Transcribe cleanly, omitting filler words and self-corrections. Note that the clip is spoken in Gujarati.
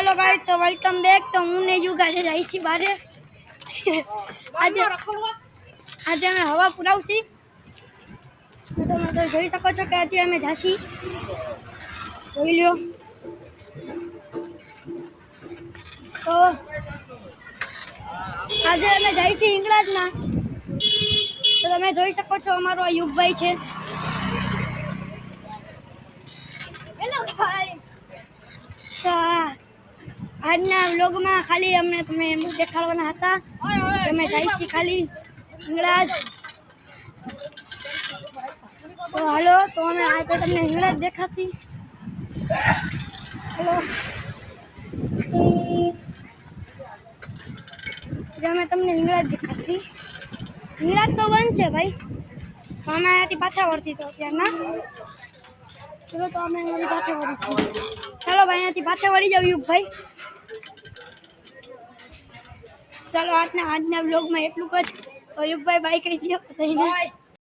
हेलो गाइस, तो वेलकम बैक। तो હું ને યુગ આજે જાય છી બારે આજે અમે હવા પુરાવશી તો તમે તો જોઈ શકો છો કે આજે અમે જાશી જોઈ લ્યો। તો આજે અમે જાય છી ઇંગ્લેન્ડમાં તો તમે જોઈ શકો છો અમારો આ યુગભાઈ છે। હેલો ભાઈ। તો આજના વ્લોગમાં ખાલી અમને તમે એમ દેખાડવાના હતા કે અમે જાય છીએ ખાલી ઇંગ્લેન્ડ। તો હાલો, તો અમે આજે તમને ઇંગ્લેન્ડ દેખાશી। હેલો, અમે તમને ઇંગ્લેન્ડ દેખાશી। ઇંગ્લેન્ડ તો બંધ છે ભાઈ, તો અમે અહીંયાથી પાછા વળતી તો અત્યારના। ચલો, તો અમે અહીંયાથી પાછા વળી છીએ। ચાલો ભાઈ, અહીંયાથી પાછા વળી જાવ યુગભાઈ। ચાલો, આજના વ્લોગમાં એટલું જ। તો યુગભાઈ બાય કહી દો થઈને।